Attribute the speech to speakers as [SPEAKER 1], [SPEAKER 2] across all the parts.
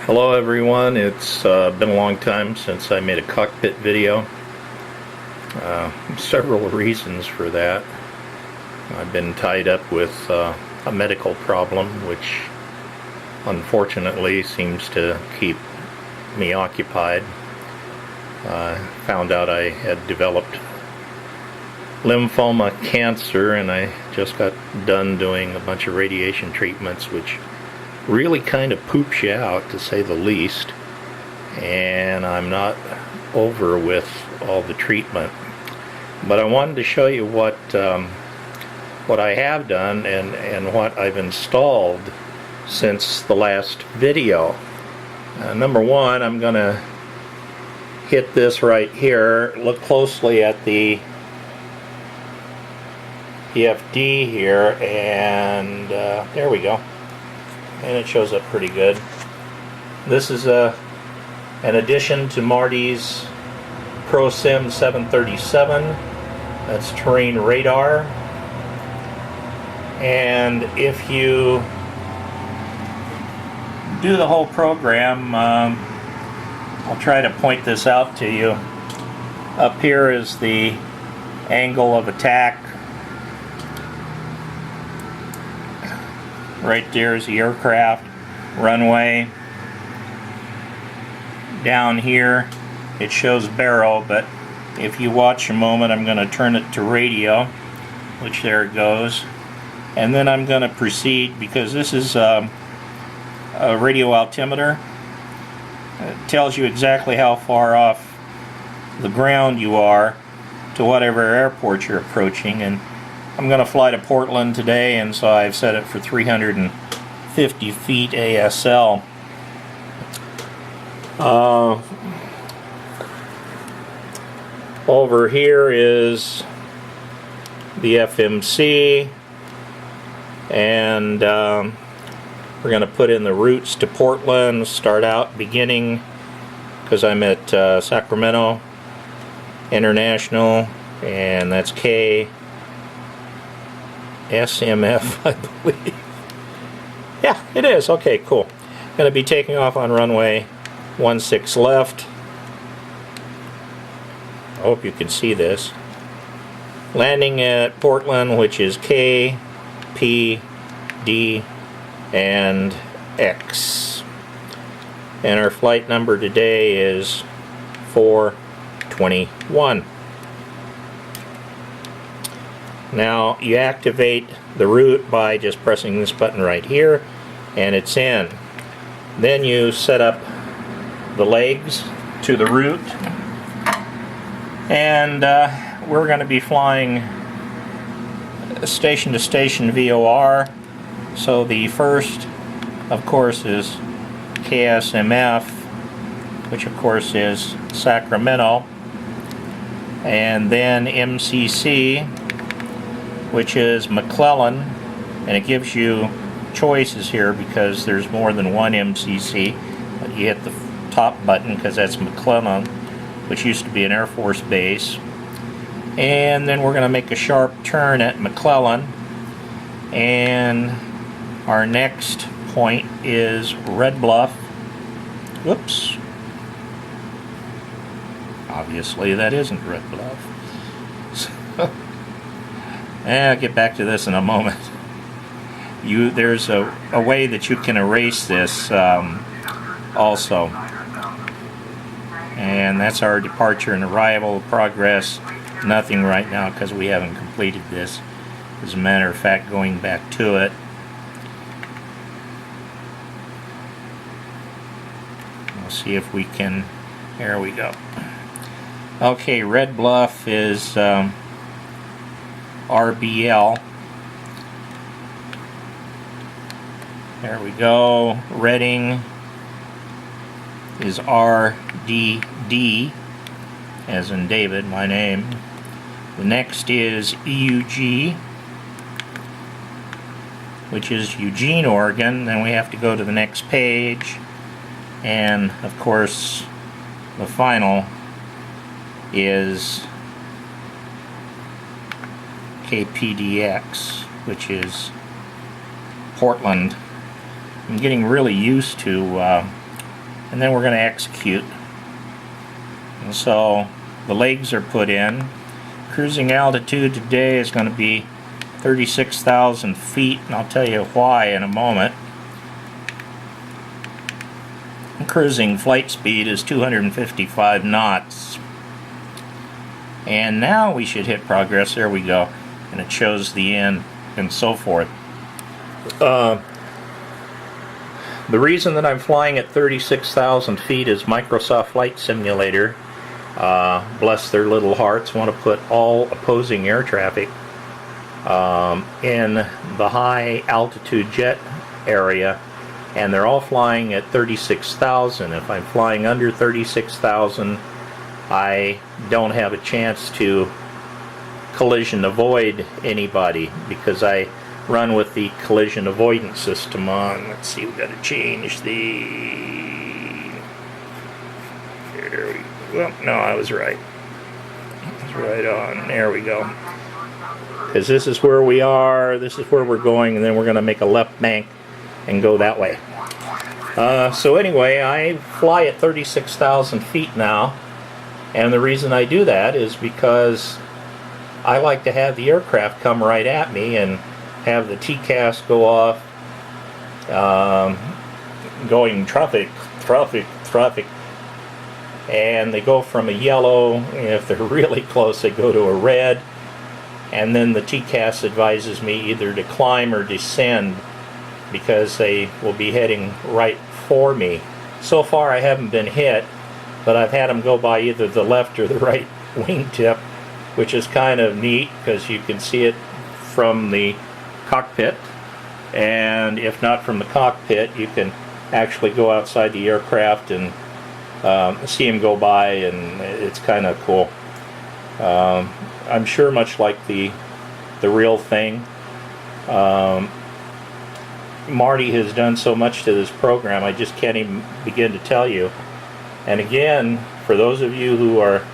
[SPEAKER 1] Hello everyone, it's been a long time since I made a cockpit video. Several reasons for that. I've been tied up with a medical problem which unfortunately seems to keep me occupied. Found out I had developed lymphoma cancer, and I just got done doing a bunch of radiation treatments which really kind of poops you out, to say the least, and I'm not over with all the treatment. But I wanted to show you what I have done and what I've installed since the last video. Number one, I'm going to hit this right here. Look closely at the PFD here, and there we go. And it shows up pretty good. This is an addition to Marty's ProSim 737. That's terrain radar. And if you do the whole program, I'll try to point this out to you. Up here is the angle of attack. Right there is the aircraft runway. Down here it shows barrel, but if you watch a moment, I'm going to turn it to radio, which there it goes. And then I'm going to proceed, because this is a radio altimeter. It tells you exactly how far off the ground you are to whatever airport you're approaching. And I'm going to fly to Portland today, and so I've set it for 350 feet ASL. Over here is the FMC, and we're going to put in the routes to Portland. Start out beginning, because I'm at Sacramento International, and that's K SMF, I believe. Yeah, it is. Okay, cool. Going to be taking off on runway 16 left. I hope you can see this. Landing at Portland, which is K, P, D, and X. And our flight number today is 421. Now you activate the route by just pressing this button right here, and it's in. Then you set up the legs to the route, and we're going to be flying station to station VOR. So the first, of course, is KSMF, which of course is Sacramento, and then MCC, which is McClellan, and it gives you choices here because there's more than one MCC. But you hit the top button because that's McClellan, which used to be an Air Force base. And then we're going to make a sharp turn at McClellan, and our next point is Red Bluff. Whoops. Obviously that isn't Red Bluff. I'll get back to this in a moment. There's a way that you can erase this also. And that's our departure and arrival. Progress, nothing right now because we haven't completed this. As a matter of fact, going back to it. We'll see if we can. There we go. Okay, Red Bluff is RBL. There we go. Reading is RDD, as in David, my name. The next is EUG, which is Eugene, Oregon. Then we have to go to the next page, and of course the final is KPDX, which is Portland. I'm getting really used to and then we're going to execute. And so the legs are put in. Cruising altitude today is going to be 36,000 feet, and I'll tell you why in a moment. Cruising flight speed is 255 knots. And now we should hit progress. There we go. And it shows the end and so forth. The reason that I'm flying at 36,000 feet is Microsoft Flight Simulator, bless their little hearts, want to put all opposing air traffic in the high altitude jet area, and they're all flying at 36,000. If I'm flying under 36,000, I don't have a chance to collision avoid anybody because I run with the collision avoidance system on. Let's see, we've got to change the... There we go. Well, no, I was right. It's right on. There we go. Because this is where we are, this is where we're going, and then we're going to make a left bank and go that way. So anyway, I fly at 36,000 feet now, and the reason I do that is because I like to have the aircraft come right at me and have the TCAS go off, going traffic, and they go from a yellow, if they're really close they go to a red, and then the TCAS advises me either to climb or descend because they will be heading right for me. So far I haven't been hit, but I've had them go by either the left or the right wingtip, which is kind of neat because you can see it from the cockpit, and if not from the cockpit you can actually go outside the aircraft and see them go by, and it's kind of cool. I'm sure much like the real thing. Marty has done so much to this program I just can't even begin to tell you. And again, for those of you who are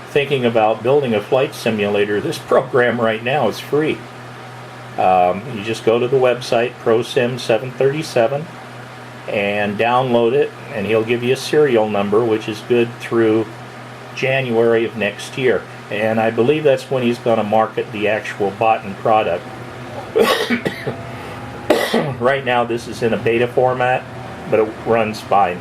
[SPEAKER 1] thinking about building a flight simulator, this program right now is free. You just go to the website ProSim 737 and download it, and he'll give you a serial number which is good through January of next year, and I believe that's when he's going to market the actual bought-in product. Right now this is in a beta format, but it runs fine,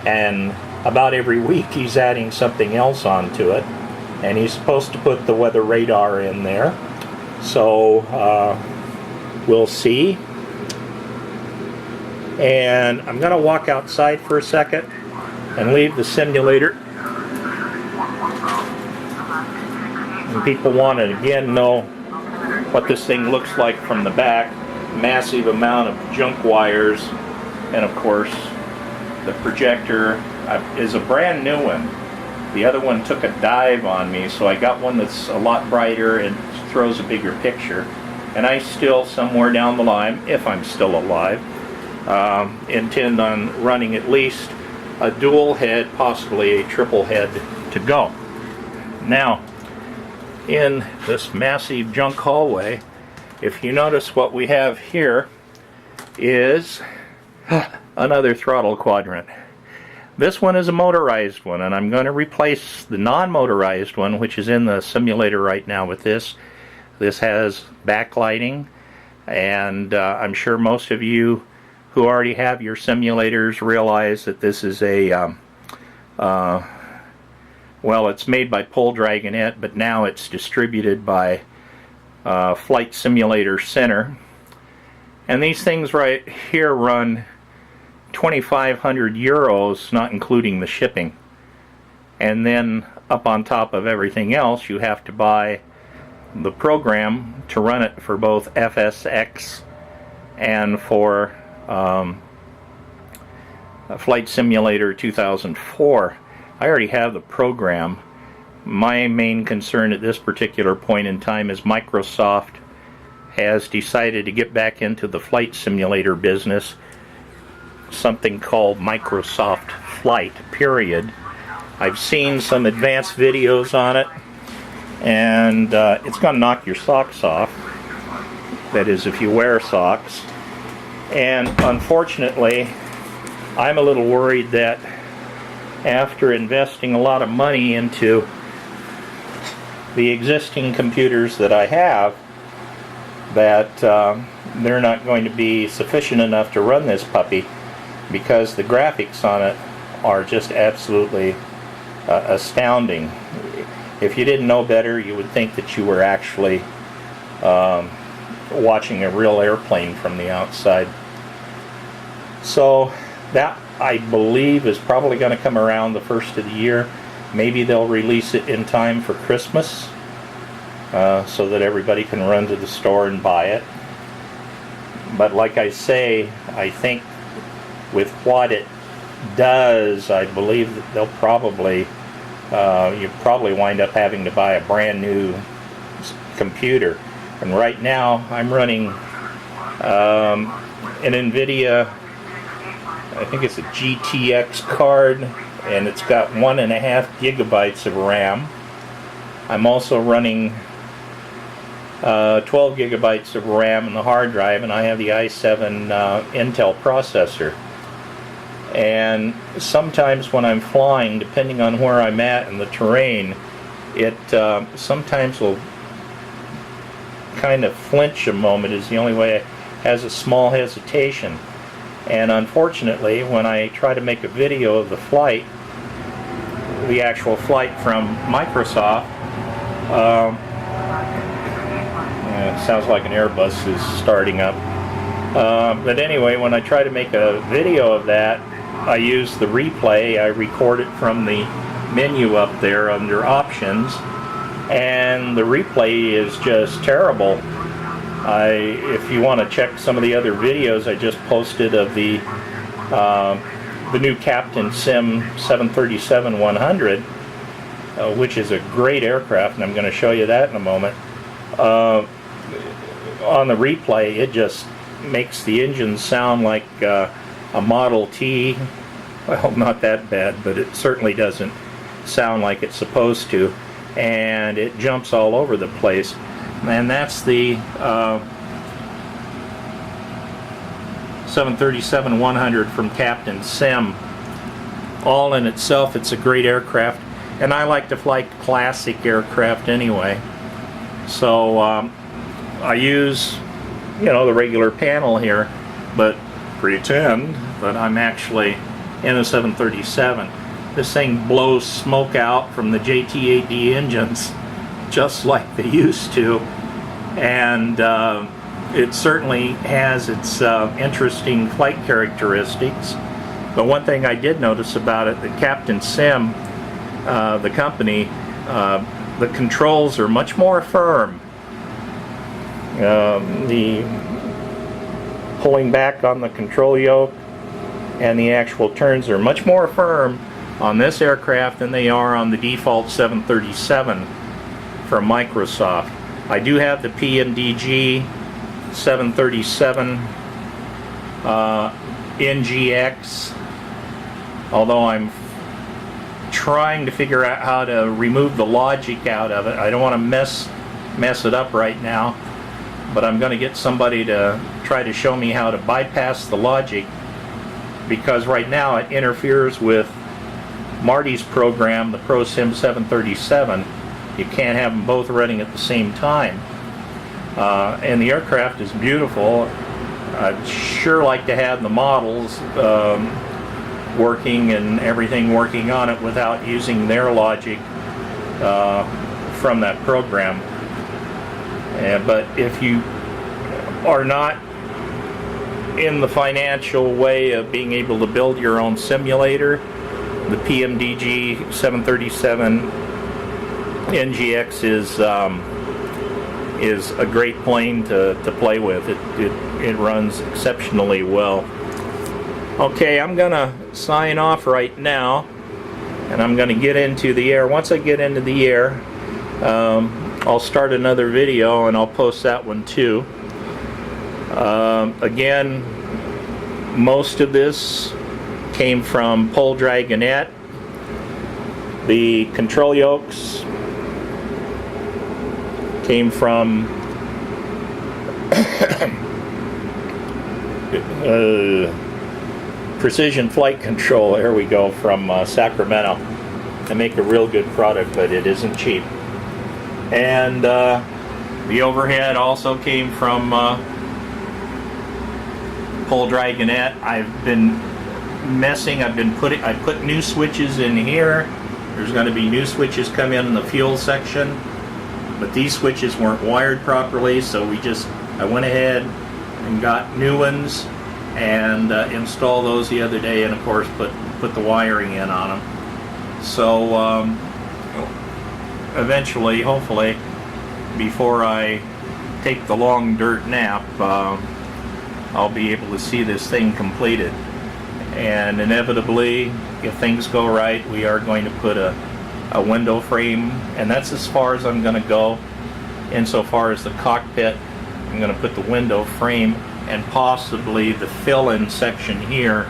[SPEAKER 1] and about every week he's adding something else onto it, and he's supposed to put the weather radar in there, so we'll see. And I'm going to walk outside for a second and leave the simulator, and people want to again know what this thing looks like from the back. Massive amount of junk wires, and of course the projector is a brand new one. The other one took a dive on me, so I got one that's a lot brighter and throws a bigger picture, and I still, somewhere down the line, if I'm still alive, intend on running at least a dual head, possibly a triple head to go. Now, in this massive junk hallway, if you notice, what we have here is another throttle quadrant. This one is a motorized one, and I'm going to replace the non-motorized one, which is in the simulator right now, with this. This has backlighting, and I'm sure most of you who already have your simulators realize that this is a well, it's made by Pole Dragonette, but now it's distributed by Flight Simulator Center, and these things right here run 2,500 euros, not including the shipping, and then up on top of everything else you have to buy the program to run it for both FSX and for Flight Simulator 2004. I already have the program. My main concern at this particular point in time is Microsoft has decided to get back into the flight simulator business, something called Microsoft Flight, period. I've seen some advanced videos on it, and it's going to knock your socks off. That is, if you wear socks. And unfortunately, I'm a little worried that after investing a lot of money into the existing computers that I have, that they're not going to be sufficient enough to run this puppy, because the graphics on it are just absolutely astounding. If you didn't know better, you would think that you were actually watching a real airplane from the outside. So that, I believe, is probably going to come around the first of the year. Maybe they'll release it in time for Christmas, so that everybody can run to the store and buy it. But like I say, I think with what it does, I believe that they'll probably, you probably wind up having to buy a brand new computer. And right now I'm running an NVIDIA, I think it's a GTX card, and it's got 1.5 gigabytes of RAM. I'm also running 12 gigabytes of RAM in the hard drive, and I have the i7 Intel processor. And sometimes when I'm flying, depending on where I'm at in the terrain, it sometimes will kind of flinch a moment, is the only way it has a small hesitation. And unfortunately, when I try to make a video of the flight, the actual flight from Microsoft, it sounds like an Airbus is starting up. But anyway, when I try to make a video of that, I use the replay. I record it from the menu up there under options, and the replay is just terrible. If you want to check some of the other videos I just posted of the new Captain Sim 737-100, which is a great aircraft, and I'm going to show you that in a moment. On the replay, it just makes the engine sound like a Model T. Well, not that bad, but it certainly doesn't sound like it's supposed to, and it jumps all over the place. And that's the 737-100 from Captain Sim. All in itself, it's a great aircraft, and I like to fly classic aircraft anyway. So I use, the regular panel here, but pretend that I'm actually in a 737. This thing blows smoke out from the JT8D engines just like they used to, and it certainly has its interesting flight characteristics. But one thing I did notice about it, that Captain Sim, the company, the controls are much more firm. The pulling back on the control yoke and the actual turns are much more firm on this aircraft than they are on the default 737 from Microsoft. I do have the PMDG 737 NGX, although I'm trying to figure out how to remove the logic out of it. I don't want to mess it up right now, but I'm going to get somebody to try to show me how to bypass the logic, because right now it interferes with Marty's program, the ProSim 737. You can't have them both running at the same time. And the aircraft is beautiful. I'd sure like to have the models working and everything working on it without using their logic from that program. But if you are not in the financial way of being able to build your own simulator, the PMDG 737 NGX is a great plane to play with. It runs exceptionally well. Okay, I'm gonna sign off right now, and I'm gonna get into the air. Once I get into the air, I'll start another video and I'll post that one too. Again, most of this came from Pole Dragonette. The control yokes came from Precision Flight Control, there we go, from Sacramento. They make a real good product, but it isn't cheap. And the overhead also came from Pole Dragonette. I've been messing, I put new switches in here. There's going to be new switches come in the fuel section, but these switches weren't wired properly, so I went ahead and got new ones and installed those the other day, and of course put the wiring in on them. So eventually, hopefully, before I take the long dirt nap, I'll be able to see this thing completed. And inevitably, if things go right, we are going to put a window frame, and that's as far as I'm going to go. Insofar as the cockpit, I'm going to put the window frame and possibly the fill-in section here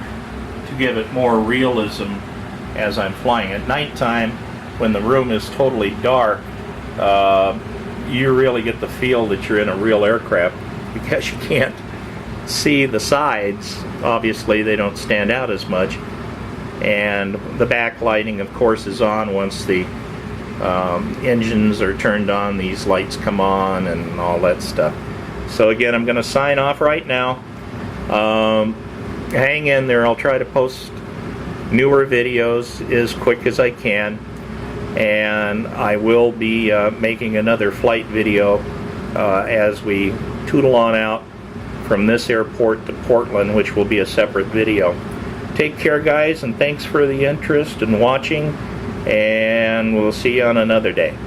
[SPEAKER 1] to give it more realism as I'm flying. At nighttime, when the room is totally dark, you really get the feel that you're in a real aircraft because you can't see the sides. Obviously, they don't stand out as much. And the backlighting, of course, is on once the engines are turned on. These lights come on and all that stuff. So again, I'm going to sign off right now. Hang in there. I'll try to post newer videos as quick as I can, and I will be making another flight video as we tootle on out from this airport to Portland, which will be a separate video. Take care, guys, and thanks for the interest and watching, and we'll see you on another day.